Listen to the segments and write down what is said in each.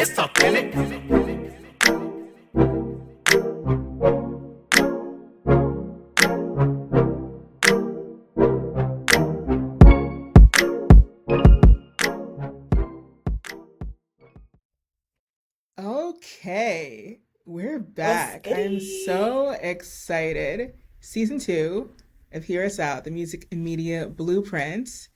It's a clinic. Okay, we're Let's back. get I am it. so excited. Season two of Hear Us Out, the music and media blueprint,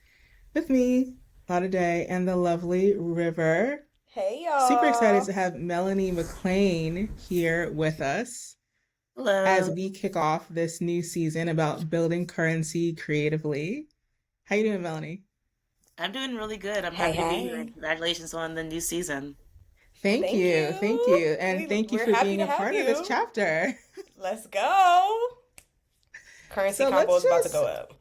with me, Lana Day, and the lovely River. Hey Super excited y'all. to have Melanie McClain here with us as Hello. we kick off this new season about building currency creatively. How you doing, Melanie? I'm doing really good. I'm Hey, happy to be here. hey. And congratulations on the new season. Thank Thank you, thank you. you, and thank you We're for happy being to a have part of this you. chapter. Let's go. Currency So combo let's is about to just go up.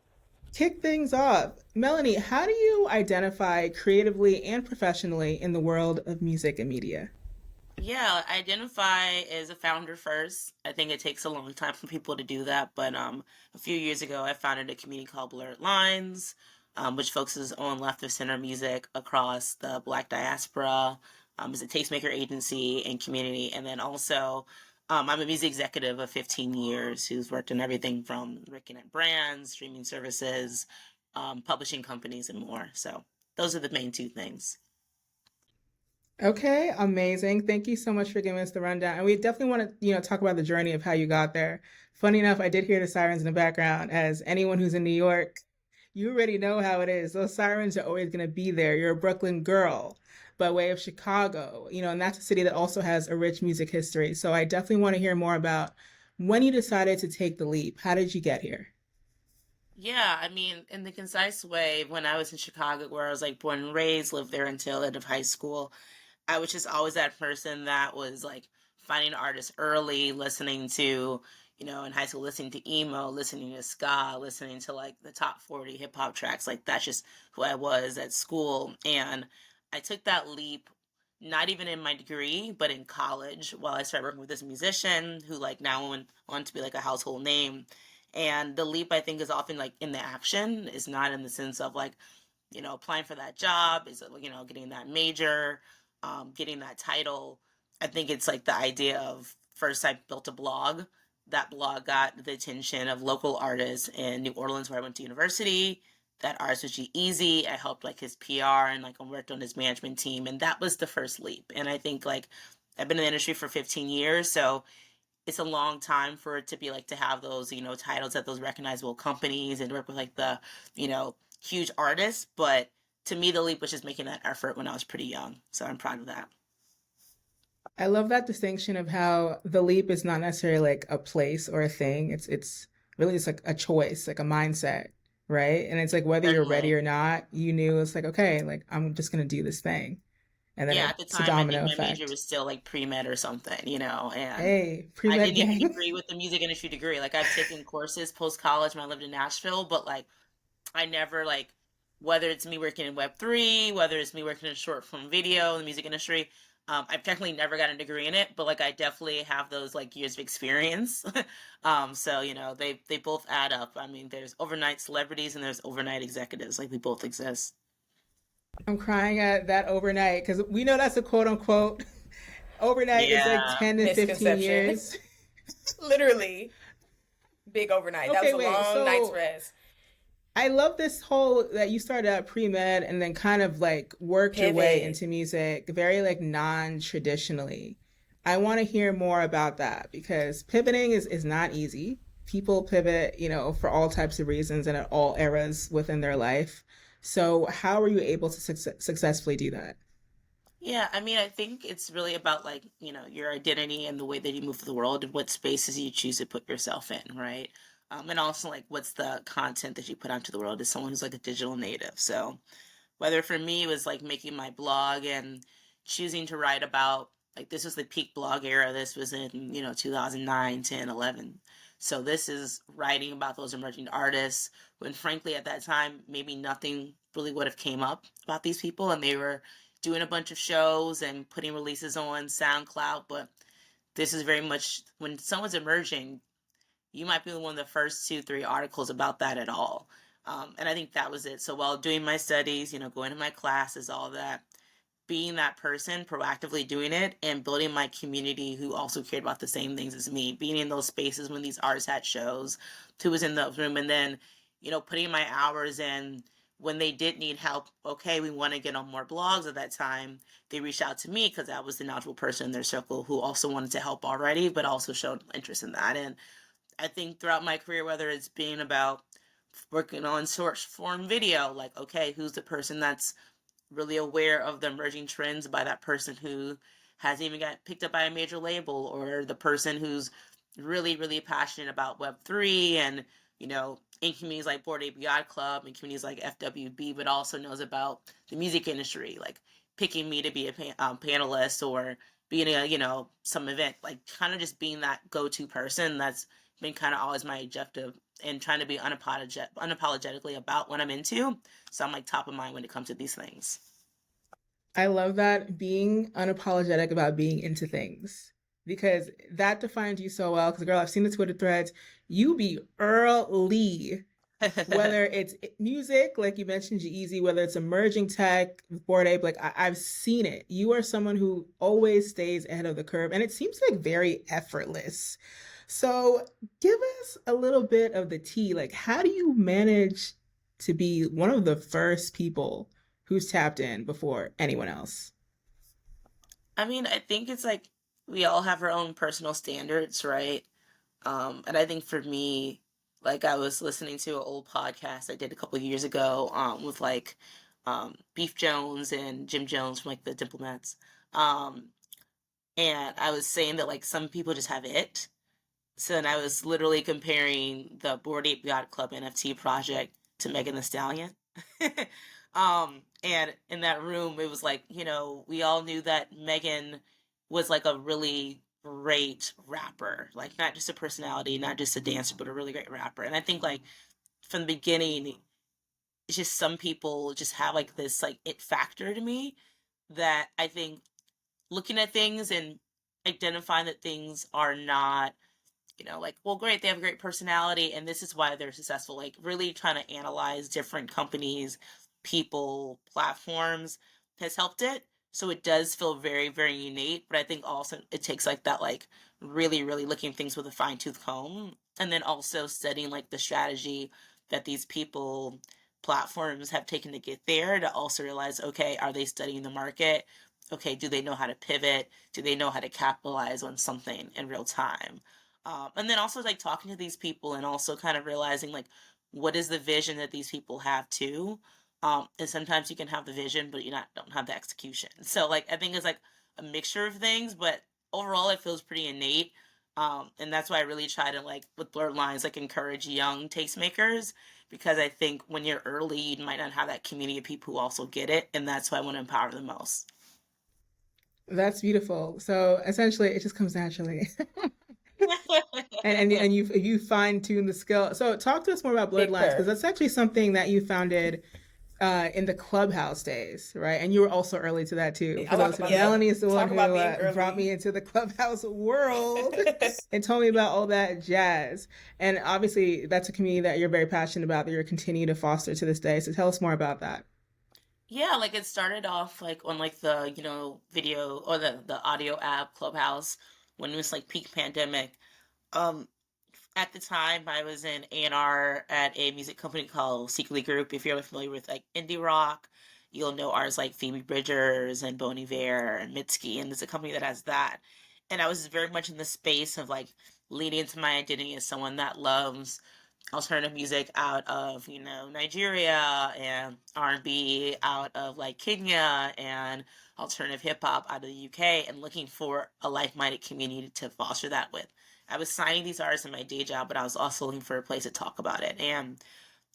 kick things off. Melanie, how do you identify creatively and professionally in the world of music and media? Yeah, identify as a founder first. I think it takes a long time for people to do that, but a few years ago I founded a community called Blurred Lines, which focuses on left of center music across the Black diaspora. As a tastemaker agency and community, and then also I'm a music executive of 15 years who's worked in everything from working at brands, streaming services, publishing companies, and more. So those are the main two things. Okay, amazing. Thank you so much for giving us the rundown. And we definitely want to, talk about the journey of how you got there. Funny enough, I did hear the sirens in the background. As anyone who's in New York, you already know how it is. Those sirens are always going to be there. You're a Brooklyn girl by way of Chicago, and that's a city that also has a rich music history. So I definitely want to hear more about when you decided to take the leap. How did you get here? Yeah, I mean, in the concise way, when I was in Chicago, where I was like born and raised, lived there until end of high school, I was just always that person that was like finding artists early, listening to, in high school, listening to emo, listening to ska, listening to like the top 40 hip hop tracks. Like that's just who I was at school. And I took that leap, not even in my degree, but in college while I started working with this musician who like now went on to be like a household name. And the leap I think is often like in the action, is not in the sense of like, applying for that job, is it, getting that major, getting that title. I think it's like the idea of first I built a blog. That blog got the attention of local artists in New Orleans where I went to university. That artist was G Easy. I helped like his PR and like I worked on his management team, and that was the first leap. And I think like I've been in the industry for 15 years, so it's a long time for it to be like to have those titles at those recognizable companies and work with like the huge artists. But to me the leap was just making that effort when I was pretty young, so I'm proud of that. I love that distinction of how the leap is not necessarily like a place or a thing. It's really just like a choice, like a mindset, right? And it's like whether you're ready Certainly. or not, you knew it's like, okay, like I'm just gonna do this thing. And then Yeah, at the it's a time I think domino my major effect. was still like pre-med or something, and Hey, I pre-med didn't even gang. agree with the music industry degree. Like I've taken courses post college when I lived in Nashville, but like I never like, whether it's me working in Web3, whether it's me working in short form video in the music industry. I've technically never got a degree in it, but like I definitely have those like years of experience. So they both add up. I mean, there's overnight celebrities and there's overnight executives. Like we both exist. I'm crying at that overnight because we know that's a quote unquote overnight is like Yeah. 10 to 15 Misconception. years. Literally, big overnight. That was Okay, a wait. long night's So rest. I love this whole that you started out pre-med and then kind of like worked your way Pivot. into music very like non-traditionally. I want to hear more about that because pivoting is not easy. People pivot, for all types of reasons and at all eras within their life. So how were you able to successfully do that? Yeah, I mean, I think it's really about like, your identity and the way that you move through the world and what spaces you choose to put yourself in, right? And also like what's the content that you put out to the world as someone who's like a digital native. So whether for me it was like making my blog and choosing to write about, like this was the peak blog era. This was in, 2009, 10, 11. So this is writing about those emerging artists when frankly at that time maybe nothing really would have came up about these people, and they were doing a bunch of shows and putting releases on SoundCloud. But this is very much when someone's emerging, you might be one of the first two, three articles about that at all. And I think that was it. So while doing my studies, going to my classes, all that, being that person, proactively doing it, and building my community who also cared about the same things as me, being in those spaces when these artists had shows, who was in the room, and then, putting my hours in when they did need help. Okay, we want to get on more blogs at that time. They reached out to me because I was the knowledgeable person in their circle who also wanted to help already, but also showed interest in that. And I think throughout my career, whether it's being about working on short form video, like, okay, who's the person that's really aware of the emerging trends by that person who hasn't even got picked up by a major label, or the person who's really, really passionate about Web3 and, in communities like Board Ape Yacht Club and communities like FWB, but also knows about the music industry, like picking me to be a panelist or being a, some event, like kind of just being that go-to person. That's been kind of always my objective, and trying to be unapologetically about what I'm into. So I'm like top of mind when it comes to these things. I love that, being unapologetic about being into things, because that defines you so well. Because, girl, I've seen the Twitter threads. You be early, whether it's music, like you mentioned, G-Eazy, whether it's emerging tech, Bored Ape, like I've seen it. You are someone who always stays ahead of the curve, and it seems like very effortless. So give us a little bit of the tea. Like, how do you manage to be one of the first people who's tapped in before anyone else? I mean, I think it's like we all have our own personal standards, right? And I think for me, like I was listening to an old podcast I did a couple of years ago, with like Beef Jones and Jim Jones from like the Diplomats. Um, and I was saying that like some people just have it. So then I was literally comparing the Board Ape Yacht Club NFT project to Megan Thee Stallion. And in that room, it was like, we all knew that Megan was like a really great rapper, like not just a personality, not just a dancer, but a really great rapper. And I think like from the beginning, it's just some people just have like this like it factor to me, that I think looking at things and identifying that things are not, like, well, great, they have a great personality and this is why they're successful. Like, really trying to analyze different companies, people, platforms has helped it. So it does feel very, very unique. But I think also it takes like that, like, really, really looking things with a fine tooth comb. And then also studying like the strategy that these people, platforms have taken to get there, to also realize, okay, are they studying the market? Okay, do they know how to pivot? Do they know how to capitalize on something in real time? And then also like talking to these people and also kind of realizing like what is the vision that these people have too. And sometimes you can have the vision, but you don't have the execution. So like I think it's like a mixture of things, but overall it feels pretty innate. And that's why I really try to, like with Blurred Lines, like encourage young tastemakers, because I think when you're early, you might not have that community of people who also get it, and that's why I want to empower the most. That's beautiful. So essentially, it just comes naturally. And you fine tune the skill. So talk to us more about Blurred Big Lines, because purr. that's actually something that you founded in the Clubhouse days, right? And you were also early to that too. For I those talk who know, about that. Melanie is the one Talk who about being brought me early. into the Clubhouse world and told me about all that jazz. And obviously, that's a community that you're very passionate about, that you're continuing to foster to this day. So tell us more about that. Yeah, like it started off like on like the, video or the audio app Clubhouse when it was like peak pandemic. Um, at the time I was in A&R at a music company called Secretly Group. If you're familiar with like indie rock, you'll know artists like Phoebe Bridgers and Bon Iver and Mitski, and there's a company that has that. And I was very much in the space of like leaning into my identity as someone that loves alternative music out of, Nigeria, and R&B out of like Kenya, and alternative hip hop out of the UK, and looking for a like-minded community to foster that with. I was signing these artists in my day job, but I was also looking for a place to talk about it. And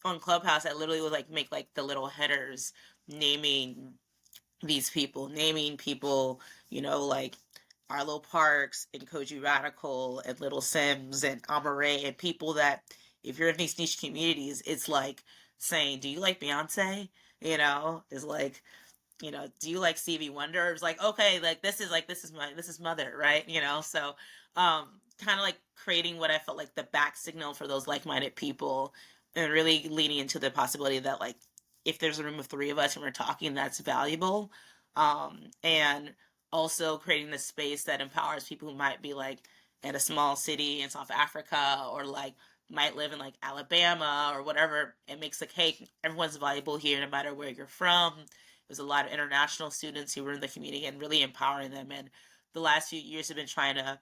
on Clubhouse, I literally would like make like the little headers naming these people, naming people, like Arlo Parks and Koji Radical and Little Sims and Amare, and people that, if you're in these niche communities, it's like saying, do you like Beyonce? Is like, do you like Stevie Wonder? It's like, okay, like this is mother, right? So kind of like creating what I felt like the back signal for those like-minded people, and really leaning into the possibility that like if there's a room of three of us and we're talking, that's valuable. And also creating the space that empowers people who might be like in a small city in South Africa, or like might live in like Alabama or whatever. It makes like, hey, everyone's valuable here no matter where you're from. There's a lot of international students who were in the community, and really empowering them. And the last few years have been trying to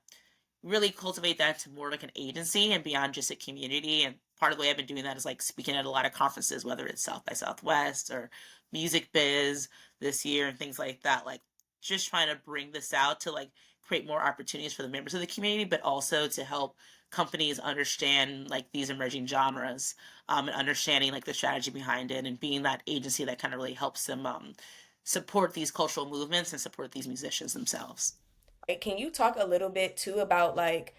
really cultivate that to more like an agency and beyond just a community. And part of the way I've been doing that is like speaking at a lot of conferences, whether it's South by Southwest or Music Biz this year and things like that. Like just trying to bring this out to like create more opportunities for the members of the community, but also to help companies understand like these emerging genres, and understanding like the strategy behind it, and being that agency that kind of really helps them support these cultural movements and support these musicians themselves. Can you talk a little bit too about like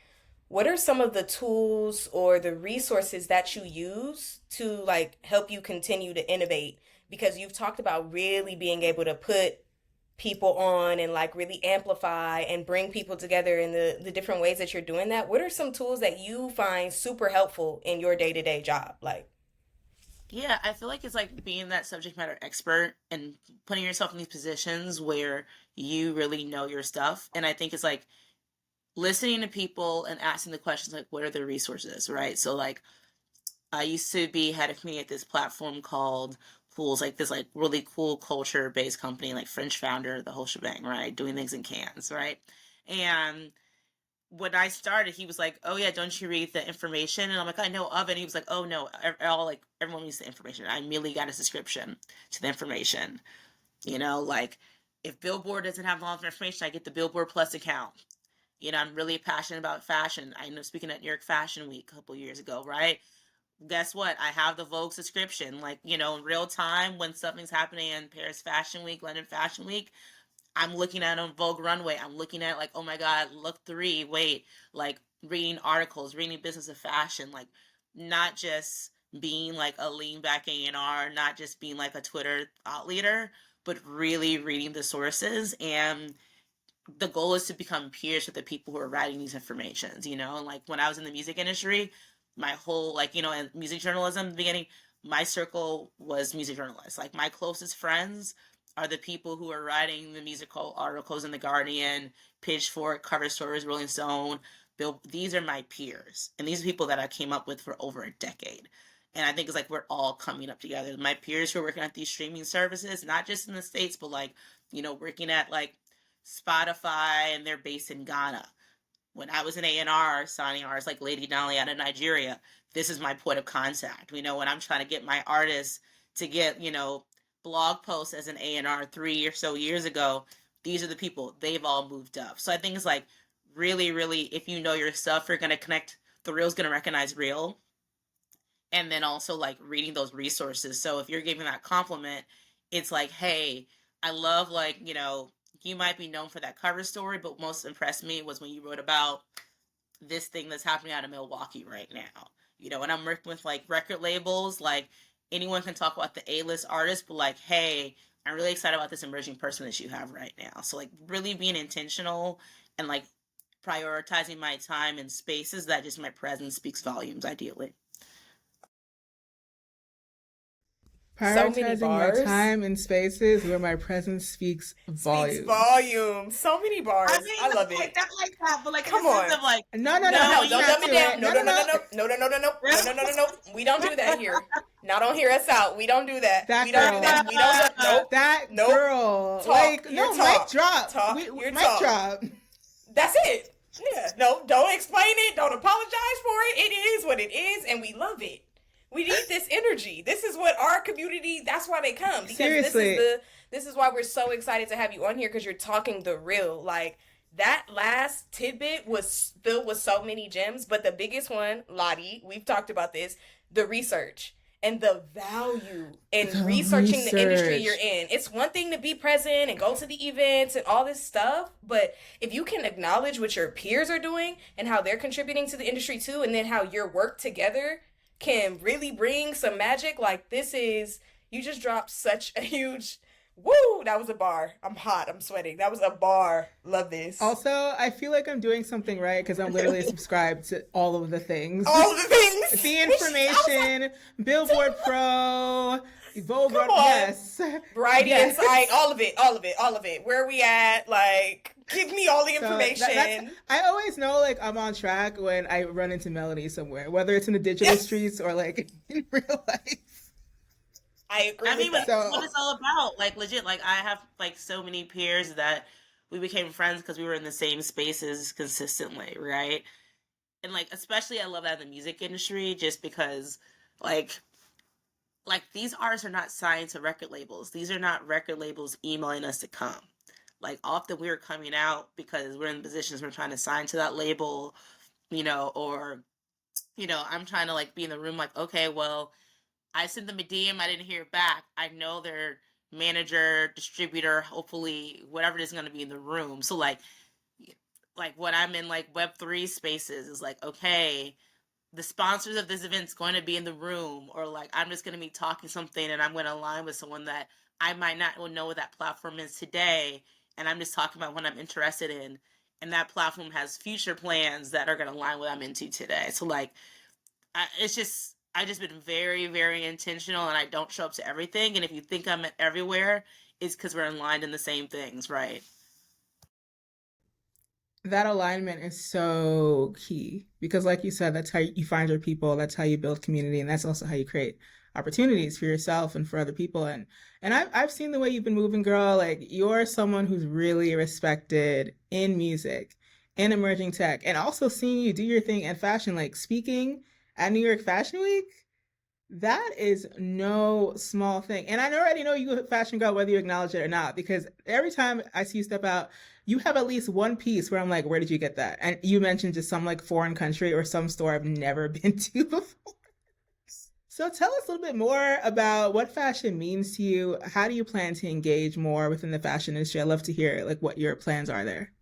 what are some of the tools or the resources that you use to like help you continue to innovate? Because you've talked about really being able to put people on and like really amplify and bring people together in the different ways that you're doing that. What are some tools that you find super helpful in your day-to-day job? Like, Yeah, I feel like it's like being that subject matter expert and putting yourself in these positions where you really know your stuff. And I think it's like listening to people and asking the questions like, what are the resources, right? So like I used to be head of community at this platform called Pools, like this like really cool culture based company, like French founder, the whole shebang, right? Doing things in cans, right? And when I started, he was like, "Oh yeah, don't you read the information?" And I'm like, "I know of it." And he was like, "Oh no, all like everyone reads the information." I immediately got a subscription to the information. Like if Billboard doesn't have all the information, I get the Billboard Plus account. I'm really passionate about fashion. I know speaking at New York Fashion Week a couple years ago, right? Guess what? I have the Vogue subscription. Like, in real time when something's happening in Paris Fashion Week, London Fashion Week, I'm looking at on Vogue Runway. I'm looking at like, oh my God, look 3, wait, like reading articles, reading Business of Fashion, like not just being like a lean back A&R, not just being like a Twitter thought leader, but really reading the sources. And the goal is to become peers with the people who are writing these informations, and like when I was in the music industry, my whole like, and music journalism in the beginning, my circle was music journalists. Like my closest friends are the people who are writing the musical articles in The Guardian, Pitchfork, Cover Stories, Rolling Stone. Bill, these are my peers. And these are people that I came up with for over a decade. And I think it's like we're all coming up together. My peers who are working at these streaming services, not just in the States, but like, working at like Spotify, and they're based in Ghana. When I was an A&R signing artists like Lady Dolly out of Nigeria, this is my point of contact. When I'm trying to get my artists to get, blog posts as an A&R 3 or so years ago, these are the people. They've all moved up. So I think it's like really, really, if you know your stuff, you're going to connect. The real's going to recognize real. And then also like reading those resources. So if you're giving that compliment, it's like, hey, I love like, you might be known for that cover story, but most impressed me was when you wrote about this thing that's happening out of Milwaukee right now. And I'm working with like record labels, like anyone can talk about the A-list artist, but like, hey, I'm really excited about this emerging person that you have right now. So like really being intentional and like prioritizing my time in spaces that just my presence speaks volumes, ideally. so many Prioritizing my bars. time and spaces where my presence speaks Speaks volumes. volumes. So many bars. I mean, I love not it. like that, but like in Come the sense on. of like, No, no, no, No, no, no, no, you're don't not dumb it to down. it. No, No, no, no, no, no, no. no, no, no, no, no, no, no, no, no, no, no. We don't do that here. Now don't hear us out. We don't do that. We That don't do that. girl. We don't. Nope. That Nope. girl. Talk. Like, Your no, mic talk. drop. Talk. Your Mic talk. drop. That's it. Yeah. No, don't explain it. Don't apologize for it. It is what it is, and we love it. We need this energy. This is what our community. That's why they come, because Seriously. this is why we're so excited to have you on here, because you're talking the real. Like that last tidbit was filled with so many gems, but the biggest one, Lottie, we've talked about this, the research and the value in The researching the industry you're research. in. It's one thing to be present and go to the events and all this stuff, but if you can acknowledge what your peers are doing and how they're contributing to the industry too, and then how your work together can really bring some magic, like this is, you just dropped such a huge, woo, that was a bar. I'm hot, I'm sweating. That was a bar. Love this. Also, I feel like I'm doing something right because I'm literally subscribed to all of the things. All the things. The I was like, information, Billboard Pro, Vogue Come run, on. yes, Variety Insight, yes. all of it, all of it, all of it. Where are we at? Like, give me all the So that's information. I always know like I'm on track when I run into Melanie somewhere, whether it's in the digital streets or like in real life. I agree I with mean, but that. that's what So it's all about. Like legit, like I have like so many peers that we became friends because we were in the same spaces consistently, right? And like especially I love that in the music industry just because like these artists are not signed to record labels. These are not record labels emailing us to come. Like often we're coming out because we're in positions we're trying to sign to that label, or I'm trying to like be in the room like, okay, well, I sent them a DM, I didn't hear back. I know their manager, distributor, hopefully whatever it is going to be in the room. So like when I'm in like Web3 spaces, is like, okay, the sponsors of this event's going to be in the room, or like I'm just going to be talking something and I'm going to align with someone that I might not know what that platform is today, and I'm just talking about what I'm interested in, and that platform has future plans that are going to align with what I'm into today. So like I just been very very intentional, and I don't show up to everything. And if you think I'm at everywhere, it's because we're aligned in the same things, right? that alignment is so key because, like you said, that's how you find your people. That's how you build community, and that's also how you create opportunities for yourself and for other people. And I've seen the way you've been moving, girl. Like you're someone who's really respected in music, in emerging tech, and also seeing you do your thing in fashion, like speaking at New York Fashion Week. That is no small thing. And I already know you a fashion girl, whether you acknowledge it or not, because every time I see you step out, you have at least one piece where I'm like, where did you get that? And you mentioned just some like foreign country or some store I've never been to before. So tell us a little bit more about what fashion means to you. How do you plan to engage more within the fashion industry? I'd love to hear like what your plans are there.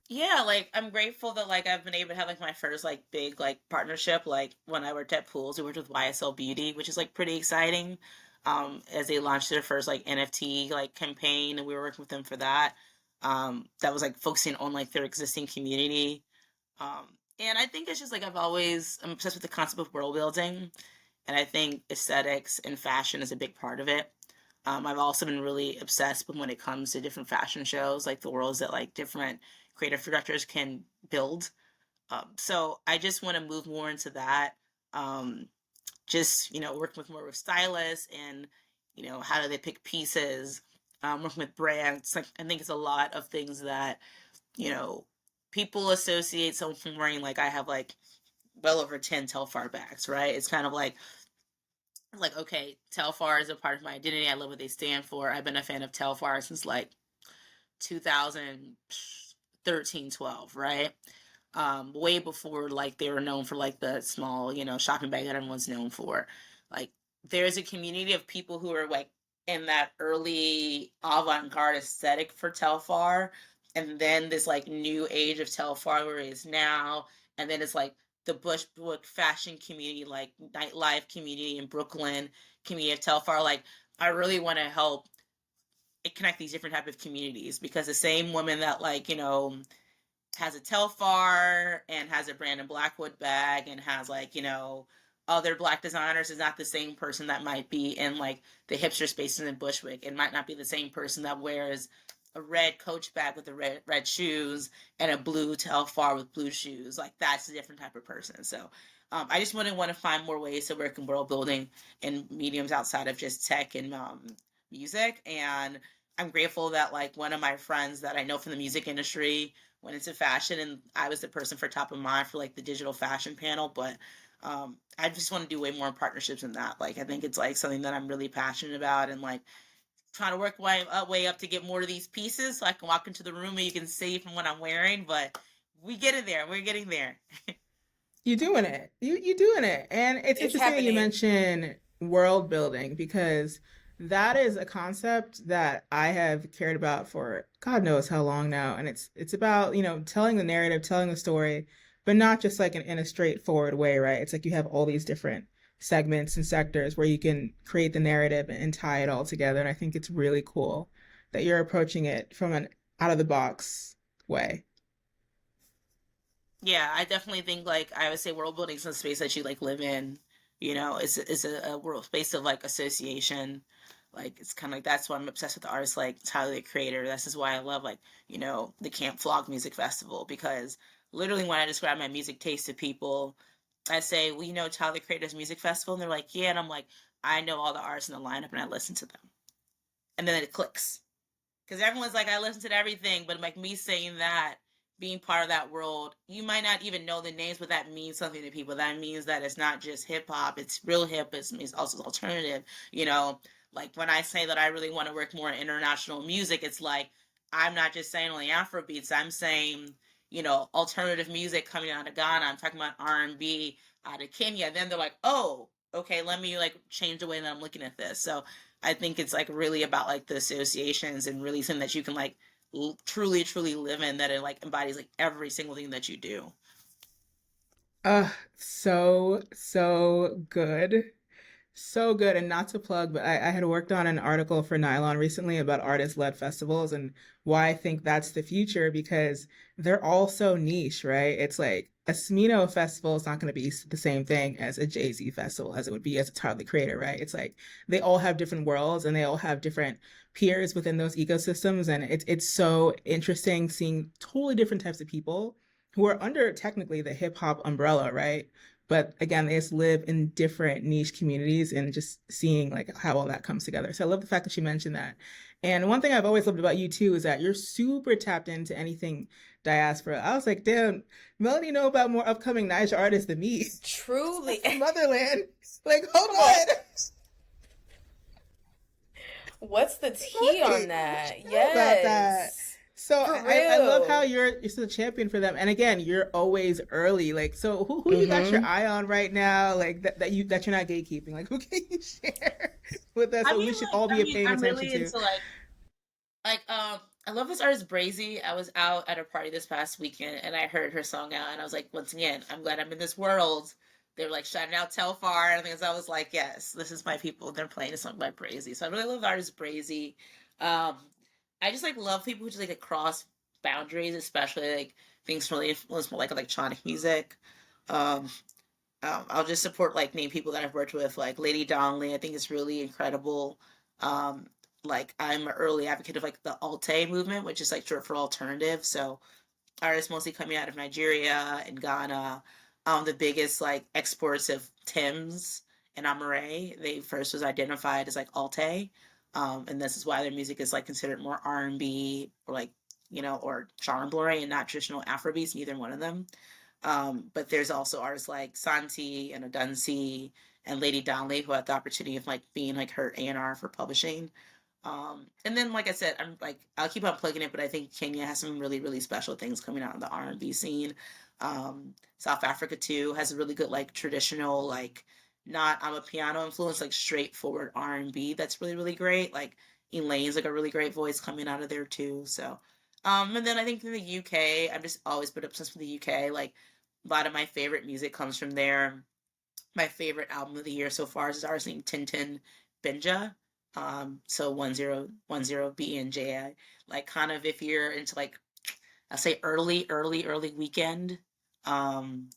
Yeah, like I'm grateful that like I've been able to have like my first like big like partnership. Like when I worked at Pools, we worked with YSL Beauty, which is like pretty exciting. As they launched their first like NFT like campaign, and we were working with them for that. That was like focusing on like their existing community. And I think it's just like I'm obsessed with the concept of world building, and I think aesthetics and fashion is a big part of it. I've also been really obsessed with when it comes to different fashion shows, like the worlds that like different creative directors can build. So I just want to move more into that. Um, just working with more with stylists, and how do they pick pieces. Working with brands, like I think it's a lot of things that you know people associate someone from wearing. Like I have like well over 10 Telfar bags, right? It's kind of like okay, Telfar is a part of my identity. I love what they stand for. I've been a fan of Telfar since like 2013, 12, right? Way before like they were known for like the small shopping bag that everyone's known for. Like there's a community of people who are like in that early avant-garde aesthetic for Telfar, and then this like new age of Telfar where it is now, and then it's like the Bushwick fashion community, like nightlife community in Brooklyn, community of Telfar. Like I really want to help connect these different type of communities, because the same woman that like has a Telfar and has a Brandon Blackwood bag and has like other black designers is not the same person that might be in like the hipster spaces in Bushwick. It might not be the same person that wears a red Coach bag with the red shoes and a blue Telfar with blue shoes. Like that's a different type of person. So I just want to find more ways to work in world building in mediums outside of just tech and music. And I'm grateful that like one of my friends that I know from the music industry went into fashion, and I was the person for top of mind for like the digital fashion panel. But I just want to do way more partnerships in that. Like I think it's like something that I'm really passionate about, and like trying to work way up to get more of these pieces so I can walk into the room and you can see from what I'm wearing. But we get it there. We're getting there. You're doing it. You're doing it. And it's It's interesting that you happening. mention world building because that is a concept that I have cared about for God knows how long now. And it's about, telling the narrative, telling the story, but not just like in a straightforward way, right? It's like you have all these different segments and sectors where you can create the narrative and tie it all together. And I think it's really cool that you're approaching it from an out of the box way. Yeah, I definitely think like I would say world building is a space that you like live in. You know, it's a world space of like association. Like it's kind of like that's why I'm obsessed with the artists like Tyler the Creator. This is why I love like the Camp Flog Music Festival, because literally when I describe my music taste to people, I say, well, Tyler the Creator's music festival, and they're like, yeah, and I'm like, I know all the artists in the lineup, and I listen to them, and then it clicks because everyone's like, I listen to everything, but like me saying that, being part of that world, you might not even know the names, but that means something to people. That means that it's not just hip hop; it's real hip. It's also alternative. You know, like when I say that I really want to work more in international music, it's like I'm not just saying only Afro beats. I'm saying alternative music coming out of Ghana. I'm talking about R&B out of Kenya. Then they're like, oh, okay, let me like change the way that I'm looking at this. So I think it's like really about like the associations and really something that you can like truly, truly live in, that it like embodies like every single thing that you do. So, so good. So good. And not to plug, but I had worked on an article for Nylon recently about artist-led festivals and why I think that's the future, because they're all so niche, right? It's like a Smino festival is not going to be the same thing as a Jay-Z festival as it would be as a Tyler the Creator, right? It's like they all have different worlds and they all have different peers within those ecosystems. And it's so interesting seeing totally different types of people who are under technically the hip hop umbrella, right? But again, they just live in different niche communities, and just seeing like how all that comes together. So I love the fact that you mentioned that. And one thing I've always loved about you too is that you're super tapped into anything diaspora. I was like, damn, Melanie know about more upcoming Niger artists than me. Truly. Motherland. Like, hold Come on. on. What's the tea Right. on that? About that. Yes. So For I love how real. you're still a champion for them. And again, you're always early. Like, so who you got your Mm-hmm. eye on right now? Like that you're not gatekeeping. Like, who can you share with us I that we mean, should like, all be paying I'm attention really to? into I love this artist Brazy. I was out at a party this past weekend and I heard her song out, and I was like, once again, I'm glad I'm in this world. They were like shouting out Telfar and things. I was like, yes, this is my people. They're playing a song by Brazy. So I really love the artist Brazy. Um, I just like love people who just like cross boundaries, especially like things really influence more like electronic music. Um, I'll just support like name people that I've worked with, like Lady Donnelly. I think is really incredible. Um, like I'm an early advocate of like the Alte movement, which is like short for alternative. So artists mostly coming out of Nigeria and Ghana. The biggest like exports of Timz and Amare. They first was identified as like Alte, and this is why their music is like considered more R&B or like or genre and not traditional Afrobeats. Neither one of them. But there's also artists like Santi and Odunsi and Lady Donnelly who had the opportunity of like being like her A&R for publishing. And then like I said, I'm like I'll keep on plugging it, but I think Kenya has some really really special things coming out in the R&B scene. South Africa too has a really good like traditional like not I'm a piano influence like straightforward R&B that's really really great. Like Elaine's like a really great voice coming out of there too. So and then I think in the UK, I've just always been obsessed with the UK. Like a lot of my favorite music comes from there. My favorite album of the year so far is artist named Tintin Benja. So 1010 BNJ. Like kind of if you're into like I say early weekend, um,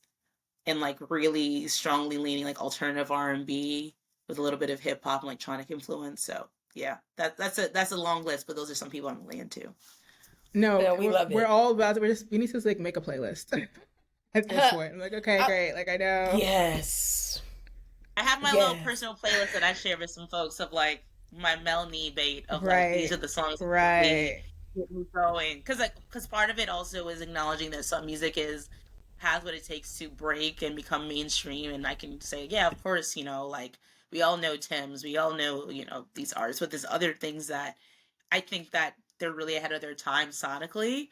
and like really strongly leaning like alternative R&B with a little bit of hip hop and electronic influence. So yeah, that's a long list, but those are some people I'm really into. No, No, we love we're it. all about to, we need to like make a playlist at this point. I'm like, okay, I- great. Like I know. yes. I have my little Yes. personal playlist that I share with some folks of like my Melanie bait of like these Right. are the songs that really Right. get me going. Because part of it also is acknowledging that some music is has what it takes to break and become mainstream, and I can say yeah, of course, like we all know Tim's, we all know these artists, but there's other things that I think that they're really ahead of their time sonically,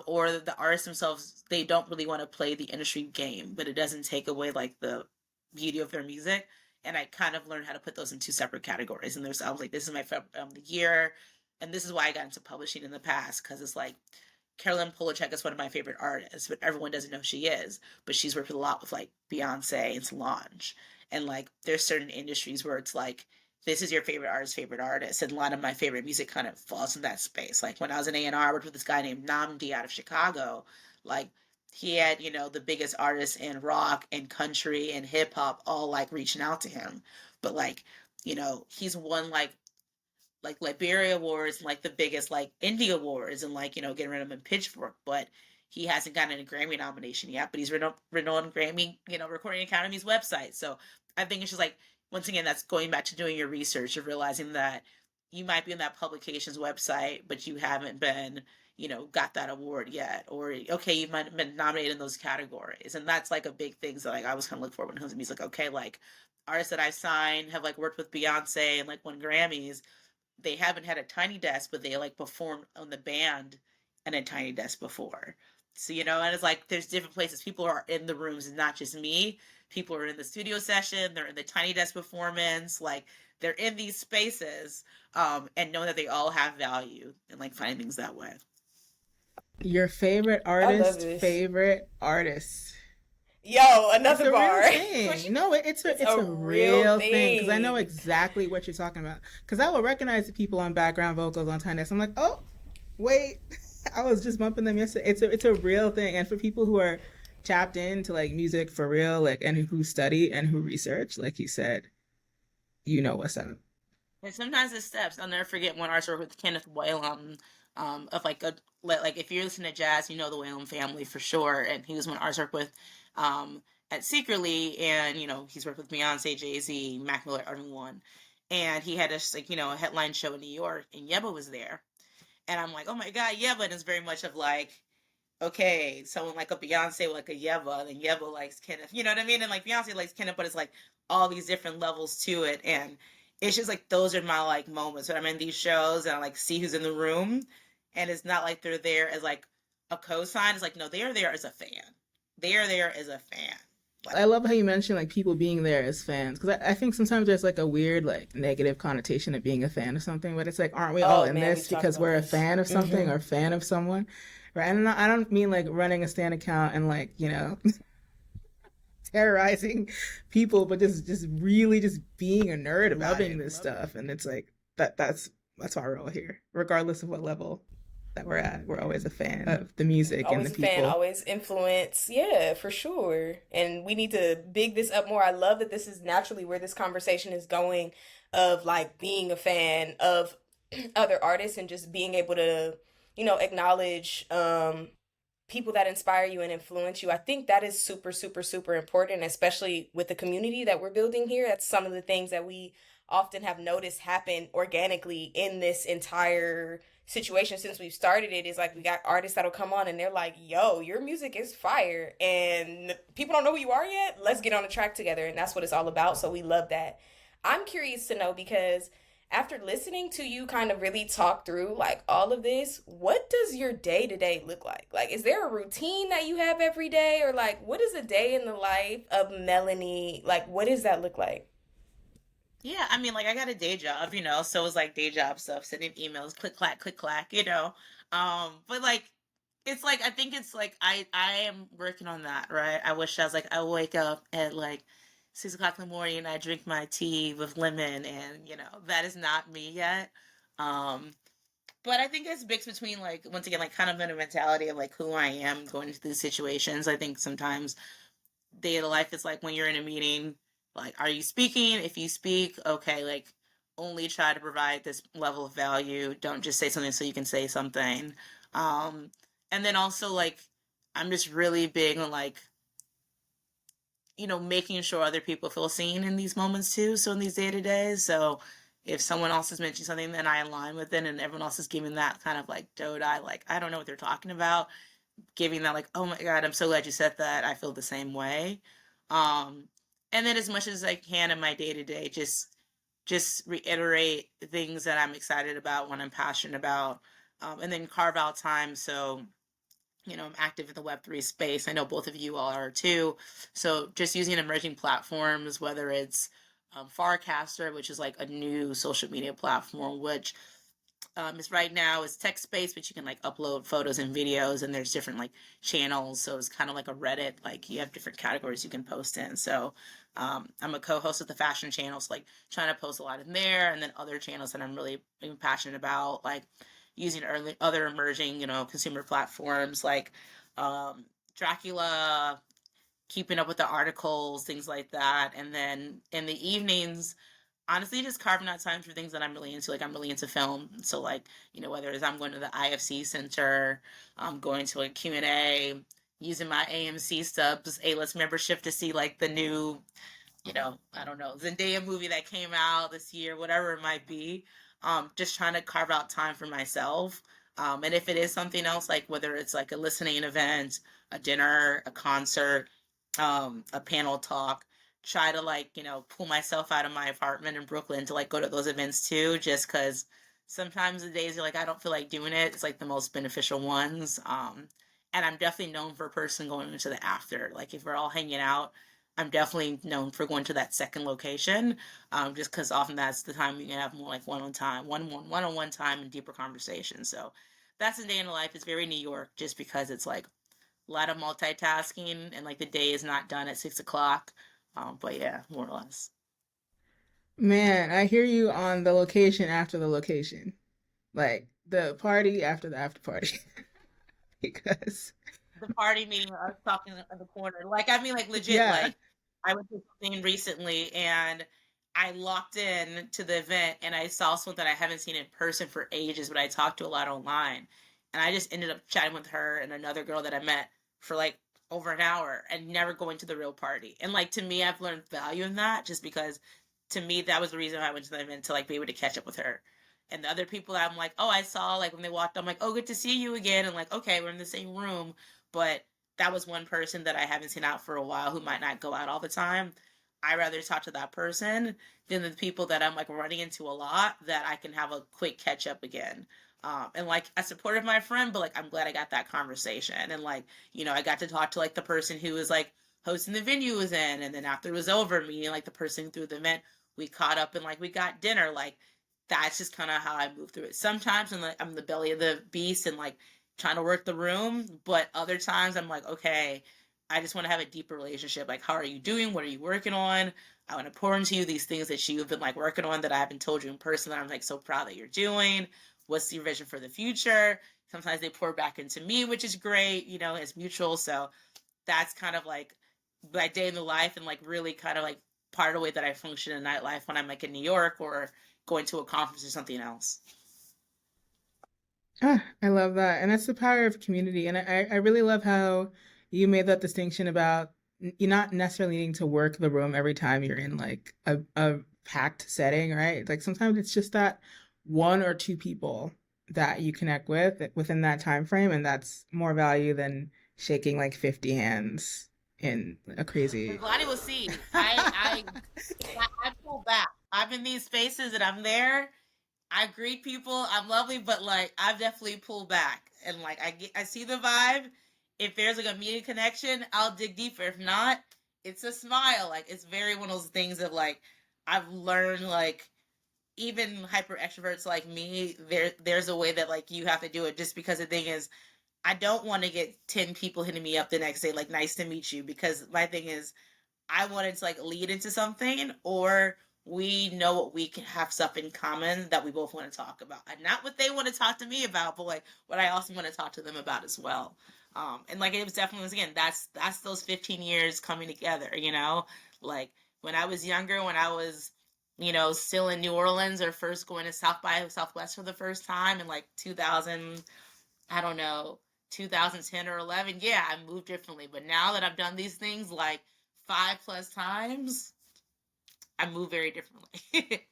or the artists themselves they don't really want to play the industry game, but it doesn't take away like the beauty of their music. And I kind of learned how to put those in two separate categories. And there's I was like, this is my favorite the year, and this is why I got into publishing in the past because it's like Carolyn Polachek is one of my favorite artists, but everyone doesn't know she is. But she's worked a lot with like Beyonce and Solange, and like there's certain industries where it's like this is your favorite artist, and a lot of my favorite music kind of falls in that space. Like when I was in A&R, I worked with this guy named Namdi out of Chicago. Like he had, the biggest artists in rock and country and hip hop all like reaching out to him. But like, he's won like Liberia Awards and like the biggest like indie awards and like, getting rid of him in Pitchfork, but he hasn't gotten a Grammy nomination yet, but he's written on Grammy, Recording Academy's website. So I think it's just like, once again, that's going back to doing your research of realizing that you might be on that publication's website, but you haven't been, got that award yet. Or, okay, you might have been nominated in those categories. And that's like a big thing. So like, I was kind of look for when it comes to music. Okay, like artists that I've signed have like worked with Beyonce and like won Grammys. They haven't had a tiny desk, but they like performed on the band in a tiny desk before. So, and it's like there's different places. People are in the rooms, and not just me. People are in the studio session, they're in the tiny desk performance, like they're in these spaces, and know that they all have value and like finding things that way. Your favorite I love artist, this. favorite artist. Yo, It's another a real bar. thing. No, It's it's a a real real thing because I know thing. exactly what you're talking about. Because I will recognize the people on background vocals on Tiny Desk. I'm like, oh, wait, I was just bumping them yesterday. It's a real thing, and for people who are tapped into like music for real, like and who study and who research, like you said, you know what's up. And sometimes it's steps. I'll never forget one artist with Kenneth Whalum, of like like if you're listening to jazz, you know the Whalum family for sure. And he was one artist I worked with at Secretly, and he's worked with Beyonce, Jay Z, Mac Miller, everyone. And he had like a headline show in New York, and Yeba was there. And I'm like, oh my god, Yeba! And it's very much of like, okay, someone like a Beyonce like a Yeba, and then Yeba likes Kenneth. You know what I mean? And like Beyonce likes Kenneth, but it's like all these different levels to it. And it's just like those are my like moments when I'm in these shows and I like see who's in the room. And it's not like they're there as like a cosign. It's like, no, they are there as a fan. They are there as a fan. I Like, love how you mentioned like people being there as fans because I think sometimes there's like a weird like negative connotation of being a fan of something, but it's like aren't we all Oh in man, this we've talked because about we're a this. fan of something or a fan of someone, right? And I don't mean like running a stand account and like terrorizing people, but just really just being a nerd about loving this stuff, and it's like that's our role here, regardless of what level that we're at. We're always a fan of the music and the Always a fan, people. always influence. Yeah, for sure. And we need to big this up more. I love that this is naturally where this conversation is going of like being a fan of other artists and just being able to, acknowledge people that inspire you and influence you. I think that is super, super, super important, especially with the community that we're building here. That's some of the things that we often have noticed happen organically in this entire situation since we've started it. Is like we got artists that'll come on and they're like, yo, your music is fire. And people don't know who you are yet. Let's get on a track together. And that's what it's all about. So we love that. I'm curious to know because after listening to you kind of really talk through like all of this, what does your day to day look like? Like, is there a routine that you have every day, or like, what is a day in the life of Melanie? Like, what does that look like? yeah, I mean, like I got a day job, so it's like day job stuff, sending emails, click clack. But like, it's like I think it's like I am working on that, right? I wish I was like I wake up at like 6 o'clock in the morning and I drink my tea with lemon, and that is not me yet. Um, but I think it's mixed between like once again like kind of in a mentality of like who I am going into these situations. I think sometimes day of life is like when you're in a meeting, like are you speaking? If you speak, okay, like only try to provide this level of value. Don't just say something so you can say something. Um, and then also like I'm just really big on like making sure other people feel seen in these moments too. So in these day to days, so if someone else is mentioning something, then I align with it, and everyone else is giving that kind of like doe eye, like I don't know what they're talking about, giving that like, oh my god, I'm so glad you said that. I feel the same way. Um, and then as much as I can in my day to day, just reiterate things that I'm excited about, what I'm passionate about, and then carve out time so I'm active in the Web3 space. I know both of you all are too. So just using emerging platforms, whether it's Farcaster, which is like a new social media platform, which is right now is text based, but you can like upload photos and videos, and there's different like channels. So it's kind of like a Reddit, like you have different categories you can post in. So I'm a co-host of the fashion channels, like trying to post a lot in there, and then other channels that I'm really passionate about, like using other emerging, consumer platforms like Dracula, keeping up with the articles, things like that. And then in the evenings, honestly, just carving out time for things that I'm really into. Like I'm really into film, so like whether it's I'm going to the IFC Center, I'm going to a Q&A, using my AMC Stubs A-list membership to see like the new I don't know, Zendaya movie that came out this year, whatever it might be. Just trying to carve out time for myself. And if it is something else, like whether it's like a listening event, a dinner, a concert, a panel talk, try to like, pull myself out of my apartment in Brooklyn to like go to those events too, just because sometimes the days you're like, I don't feel like doing it. It's like the most beneficial ones. And I'm definitely known for a person going into the after. Like if we're all hanging out, I'm definitely known for going to that second location, just because often that's the time you can have more like one-on-one time and deeper conversations. So that's a day in the life. It's very New York, just because it's like a lot of multitasking and like the day is not done at 6 o'clock. But yeah, more or less. Man, I hear you on the location after the location, like the party after the after party, because The party meeting or us talking in the corner. Like, I mean, like legit, yeah. like I went to something recently and I locked in to the event and I saw someone that I haven't seen in person for ages, but I talked to a lot online. And I just ended up chatting with her and another girl that I met for like over an hour and never going to the real party. And like to me, I've learned value in that, just because to me that was the reason I went to the event, to like be able to catch up with her. And the other people I'm like, oh, I saw like when they walked, I'm like, oh, good to see you again. And like, okay, we're in the same room, but that was one person that I haven't seen out for a while who might not go out all the time. I rather talk to that person than the people that I'm like running into a lot that I can have a quick catch up again. And like I supported my friend, but like I'm glad I got that conversation. And like, I got to talk to like the person who was like hosting the venue was in. And then after it was over, meeting like the person through the event, we caught up and like we got dinner. Like that's just kind of how I move through it. Sometimes I'm in the belly of the beast and like trying to work the room, but other times I'm like, okay, I just want to have a deeper relationship. Like, how are you doing? What are you working on? I want to pour into you these things that you've been like working on that I haven't told you in person that I'm like so proud that you're doing. What's your vision for the future? Sometimes they pour back into me, which is great, it's mutual. So that's kind of like my day in the life, and like really kind of like part of the way that I function in nightlife when I'm like in New York or going to a conference or something else. Ah, I love that. And that's the power of community. And I really love how you made that distinction about you not necessarily needing to work the room every time you're in like a packed setting, right? Like sometimes it's just that one or two people that you connect with within that time frame, and that's more value than shaking like 50 hands in a And crazy. Vladdy will see. I pull back. I'm in these spaces and I'm there. I greet people. I'm lovely, but like I've definitely pulled back. And like I see the vibe. If there's like a immediate connection, I'll dig deeper. If not, it's a smile. Like it's very one of those things of like I've learned like even hyper extroverts like me, there's a way that like you have to do it, just because the thing is I don't want to get 10 people hitting me up the next day like nice to meet you, because my thing is I wanted to like lead into something, or we know what we can have stuff in common that we both want to talk about. And not what they want to talk to me about, but like what I also want to talk to them about as well. And like it was definitely, again, that's those 15 years coming together, like when I was younger, when I was, still in New Orleans or first going to South by Southwest for the first time in like 2000, I don't know, 2010 or 11. Yeah, I moved differently. But now that I've done these things like 5+ times, I move very differently.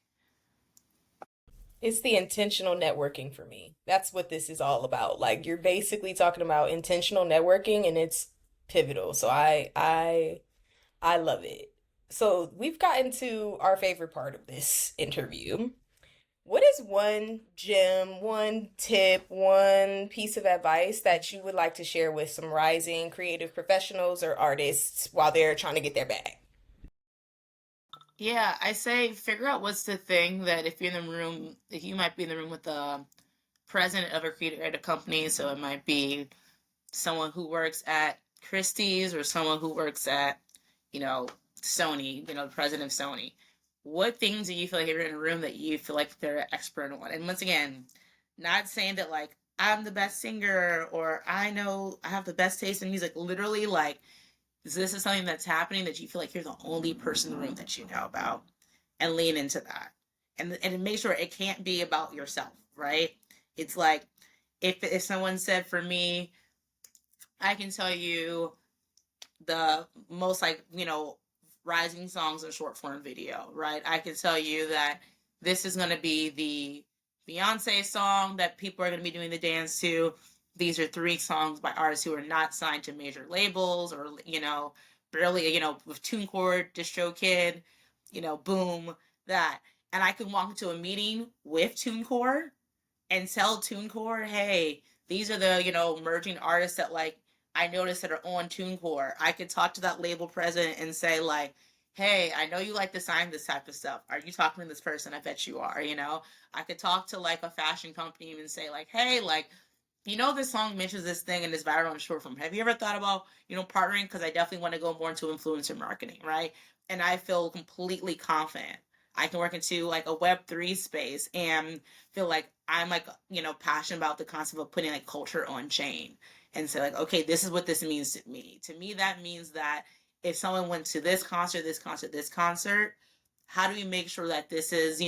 It's the intentional networking for me. That's what this is all about. Like you're basically talking about intentional networking and it's pivotal. So I love it. So we've gotten to our favorite part of this interview. What is one gem, one tip, one piece of advice that you would like to share with some rising creative professionals or artists while they're trying to get their bag? Yeah, I say figure out what's the thing that if you're in the room, if you might be in the room with the president of a creative company, so it might be someone who works at Christie's or someone who works at, you know, Sony, the president of Sony. What things do you feel like if you're in a room that you feel like they're an expert on? And once again, not saying that like I'm the best singer, or I know I have the best taste in music. Literally, like, this is something that's happening that you feel like you're the only person in the room that you know about, and lean into that. And make sure it can't be about yourself, right? It's like, if someone said, for me, I can tell you the most, like, rising songs in short form video, right? I can tell you that this is going to be the Beyonce song that people are going to be doing the dance to. These are 3 songs by artists who are not signed to major labels, or barely, with TuneCore, DistroKid, boom, that. And I can walk into a meeting with TuneCore and tell TuneCore, hey, these are the, emerging artists that, like, I noticed that are on TuneCore. I could talk to that label president and say, like, hey, I know you like to sign this type of stuff. Are you talking to this person? I bet you are, I could talk to, like, a fashion company and say, like, hey, like, this song mentions this thing and it's viral on short form. Have you ever thought about, partnering? Because I definitely want to go more into influencer marketing, right? And I feel completely confident I can work into, like, a Web3 space and feel like I'm, like, passionate about the concept of putting, like, culture on chain, and say, like, okay, this is what this means to me. To me, that means that if someone went to this concert, this concert, this concert, how do we make sure that this is,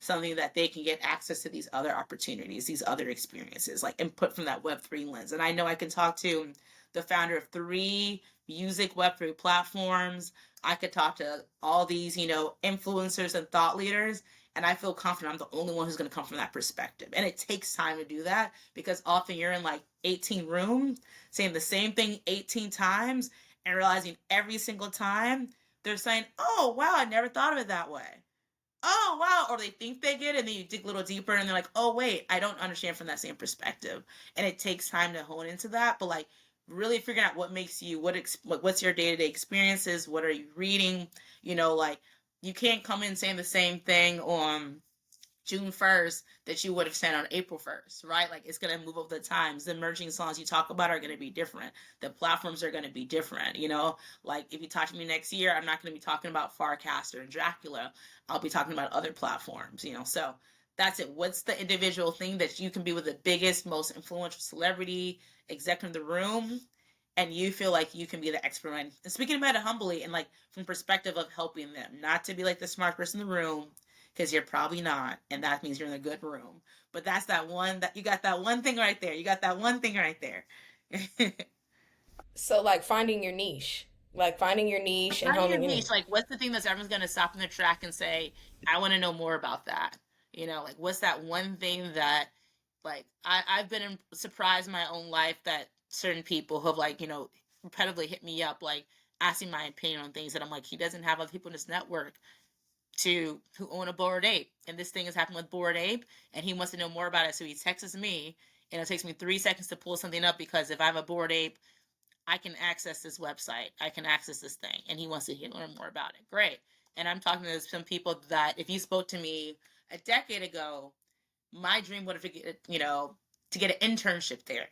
something that they can get access to these other opportunities, these other experiences, like input from that Web3 lens. And I know I can talk to the founder of 3 music Web3 platforms. I could talk to all these, influencers and thought leaders. And I feel confident I'm the only one who's going to come from that perspective. And it takes time to do that, because often you're in, like, 18 rooms saying the same thing 18 times and realizing every single time they're saying, oh, wow, I never thought of it that way. Oh, wow. Or they think they get it, and then you dig a little deeper and they're like, oh, wait, I don't understand from that same perspective. And it takes time to hone into that. But, like, really figuring out what makes you, what's your day-to-day experiences, what are you reading, like, you can't come in saying the same thing on June 1st that you would have said on April 1st, right? Like, it's going to move over the times. The emerging songs you talk about are going to be different. The platforms are going to be different, Like, if you talk to me next year, I'm not going to be talking about Farcaster and Dracula. I'll be talking about other platforms, So that's it. What's the individual thing that you can be with the biggest, most influential celebrity, exec in the room, and you feel like you can be the expert in? And speaking about it humbly and, like, from perspective of helping them, not to be like the smart person in the room, because you're probably not, and that means you're in a good room. But that's that one, that you got that one thing right there. You got that one thing right there. So like finding your niche, like finding your niche and Finding your honing in. niche, like, what's the thing that everyone's going to stop in the track and say, I want to know more about that? Like, what's that one thing that, like, I've been surprised in my own life that certain people have, like, repetitively hit me up, like, asking my opinion on things that I'm like, he doesn't have other people in his network who own a Bored Ape, and this thing has happened with Bored Ape, and he wants to know more about it. So he texts me, and it takes me 3 seconds to pull something up, because if I have a Bored Ape, I can access this website, I can access this thing, and he wants to learn more about it. Great. And I'm talking to some people that, if you spoke to me a decade ago, my dream would have been, to get an internship there.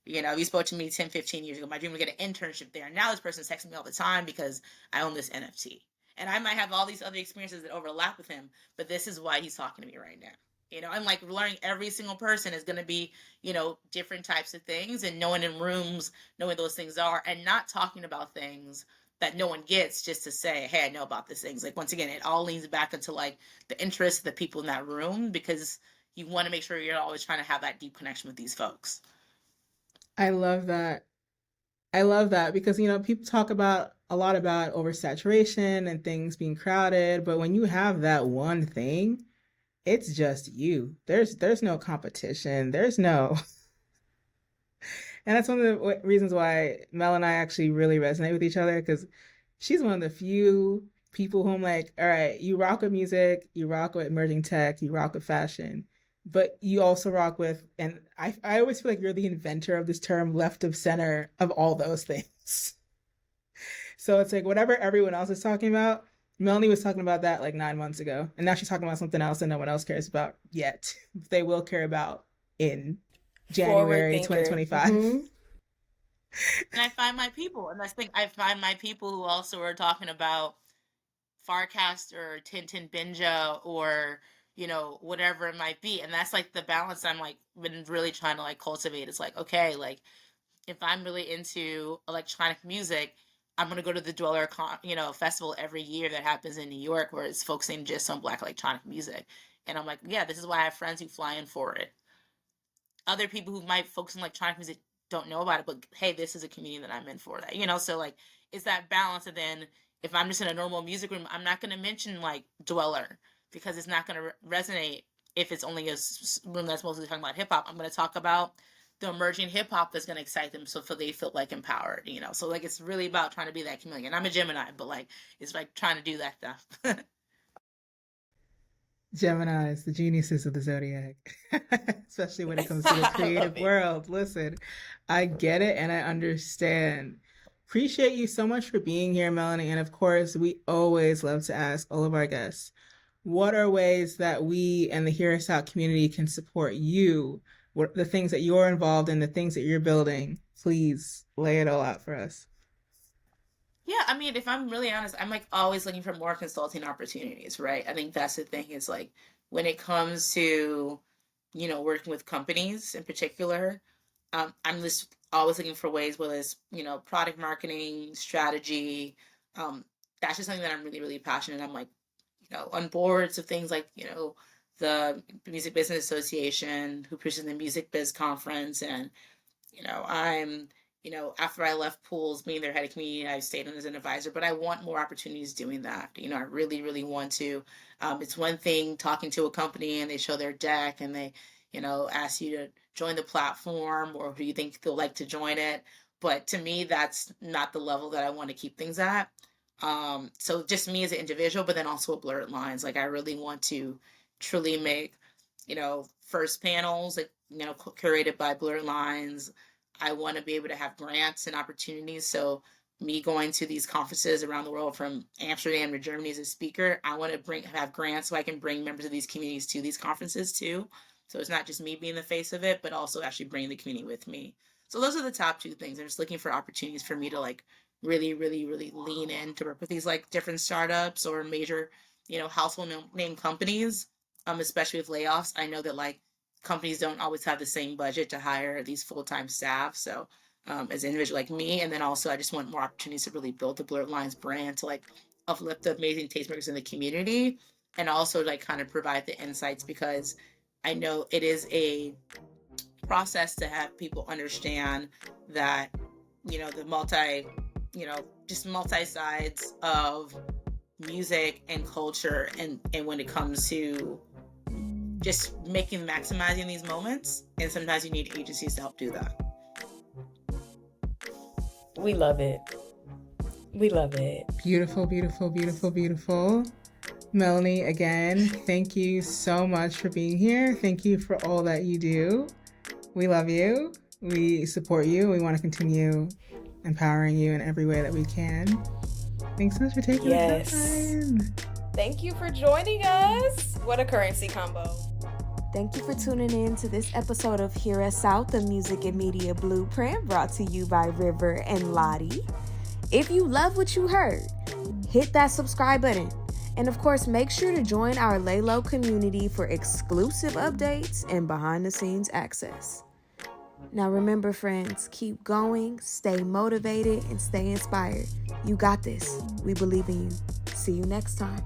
If you spoke to me 10, 15 years ago, my dream would get an internship there. Now this person's texting me all the time because I own this NFT. And I might have all these other experiences that overlap with him, but this is why he's talking to me right now. I'm like, learning every single person is going to be, different types of things, and knowing in rooms, knowing those things are, and not talking about things that no one gets just to say, hey, I know about these things. Like, once again, it all leans back into, like, the interest of the people in that room, because you want to make sure you're always trying to have that deep connection with these folks. I love that. I love that because, people talk about a lot about oversaturation and things being crowded, but when you have that one thing, it's just you. There's no competition. There's no And that's one of the reasons why Mel and I actually really resonate with each other, because she's one of the few people who I'm like, all right, you rock with music, you rock with emerging tech, you rock with fashion, but you also rock with, and I always feel like you're the inventor of this term, left of center of all those things. So it's like whatever everyone else is talking about, Melanie was talking about that like 9 months ago, and now she's talking about something else that no one else cares about yet. They will care about in Forward January thinker. 2025. And I find my people, and that's the thing, I find my people who also are talking about Farcaster or Tintin Binja, or whatever it might be. And that's like the balance I'm like been really trying to like cultivate. It's like, okay, like if I'm really into electronic music, I'm gonna go to the festival every year that happens in New York, where it's focusing just on Black electronic music. And I'm like, yeah, this is why I have friends who fly in for it. Other people who might focus on electronic music don't know about it, but hey, this is a community that I'm in for that. So like it's that balance. And then if I'm just in a normal music room, I'm not going to mention like Dweller because it's not going to resonate if it's only a room that's mostly talking about hip hop. I'm going to talk about the emerging hip hop that's going to excite them so they feel like empowered. So like it's really about trying to be that chameleon. I'm a Gemini, but like it's like trying to do that stuff. Geminis, the geniuses of the zodiac, especially when it comes to the I love creative it. world. Listen, I get it and I understand. Appreciate you so much for being here, Melanie. And of course, we always love to ask all of our guests, what are ways that we and the Hear Us Out community can support you? What the things that you're involved in, the things that you're building? Please lay it all out for us. Yeah, I mean, if I'm really honest, I'm like always looking for more consulting opportunities, right? I think that's the thing is like when it comes to, working with companies in particular, I'm just always looking for ways, whether it's, product marketing, strategy. Um, that's just something that I'm really, really passionate. I'm like, on boards of things like, the Music Business Association, who pushes the Music Biz Conference, and I'm, after I left Pools, being their head of community, I stayed on as an advisor, but I want more opportunities doing that. I really, really want to. It's one thing talking to a company and they show their deck and they, ask you to join the platform or who you think they'll like to join it. But to me, that's not the level that I want to keep things at. So just me as an individual, but then also a Blurred Lines. Like I really want to truly make, first panels, like, curated by Blurred Lines. I want to be able to have grants and opportunities. So me going to these conferences around the world from Amsterdam to Germany as a speaker, I want to have grants so I can bring members of these communities to these conferences too. So it's not just me being the face of it, but also actually bringing the community with me. So those are the top two things. I'm just looking for opportunities for me to like really, really, really lean in to work with these like different startups or major, household name companies. Especially with layoffs. I know that like companies don't always have the same budget to hire these full-time staff. So as an individual like me, and then also I just want more opportunities to really build the Blurred Lines brand to like uplift the amazing tastemakers in the community and also like kind of provide the insights because I know it is a process to have people understand that, the just multi sides of music and culture and when it comes to just maximizing these moments, and sometimes you need agencies to help do that. We love it. We love it. Beautiful, beautiful, beautiful, beautiful. Melanie, again, thank you so much for being here. Thank you for all that you do. We love you. We support you. We want to continue empowering you in every way that we can. Thanks so much for taking the time. Thank you for joining us. What a currency combo. Thank you for tuning in to this episode of Hear Us Out, the Music and Media Blueprint, brought to you by River and Lottie. If you love what you heard, hit that subscribe button. And of course, make sure to join our Lay Low community for exclusive updates and behind-the-scenes access. Now remember, friends, keep going, stay motivated, and stay inspired. You got this. We believe in you. See you next time.